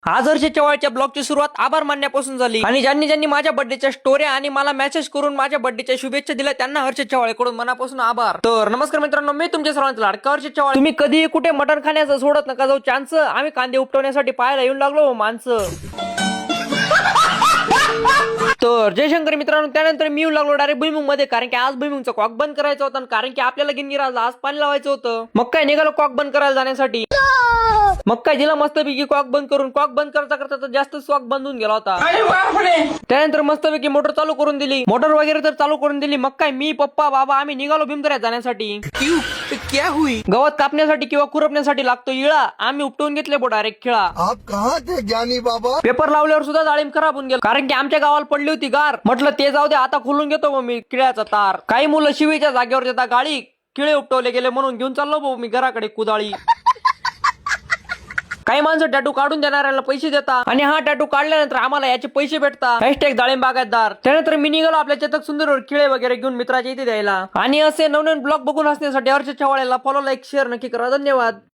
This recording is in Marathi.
आज हर्षद चव्हाणच्या ब्लॉगची सुरुवात आभार मानण्यापासून झाली आणि ज्यांनी ज्यांनी माझ्या बर्थडेच्या स्टोऱ्या आणि मला मेसेज करून माझ्या बर्थडेच्या शुभेच्छा दिल्या त्यांना हर्षद चव्हाणकडून मनापासून आभार. तर नमस्कार मित्रांनो, मी तुमच्या सर्वांचा लाडका हर्षद चव्हाण. तुम्ही कधी कुठे मटण खाण्याचं सोडत नका जाऊ चान्स. आम्ही कांदे उपटवण्यासाठी पाहायला येऊन लागलो माणसं. तर जयशंकर मित्रांनो, त्यानंतर मी येऊ लागलो डायरेक्ट भुईमुंग मध्ये, कारण की आज भुईमुंगचा कॉक बंद करायचा होता कारण की आपल्याला गिन्नीराजला आज पाणी लावायचं होतं. मग काय निघालो कॉक बंद करायला जाण्यासाठी. मग काय दिला मस्तपैकी कॉक बंद करून. कॉक बंद करता करता जास्त कॉक बंद होऊन गेला होता. त्यानंतर मस्तपैकी मोटर चालू करून दिली, मोटर वगैरे तर चालू करून दिली. मग काय मी पप्पा बाबा आम्ही निघालो भीमदऱ्यात जाण्यासाठी. गवत कापण्यासाठी किंवा खुरपण्यासाठी लागतो इळा. आम्ही उपटवून घेतले बो डायरेक्ट खिळा. आप कहाँ थे ज्ञानी बाबा? पेपर लावल्यावर सुद्धा डाळिंब खराब होऊन गेला कारण की आमच्या गावाला पडली होती गार. म्हटलं ते जाऊ दे, आता खोलून घेतो मग मी किळ्याचा तार. काही मुलं शिवीच्या जागेवर देता गाळी. किळे उपटवले गेले म्हणून घेऊन चाललो भाऊ मी घराकडे कुदाळी. काही माणसं टॅटू काढून देणाऱ्याला पैसे देतात आणि हा टॅटू काढल्यानंतर आम्हाला याचे पैसे भेटतात. हॅशटॅग डाळिंब बागायतदार. त्यानंतर मी निघालो आपल्या चेतक सुंदरवर किळे वगैरे घेऊन मित्राच्या इथे द्यायला. आणि असे नवनवीन ब्लॉग बघून असण्यासाठी हर्षद चव्हाणला फॉलो, लाईक, शेअर नक्की करा. धन्यवाद.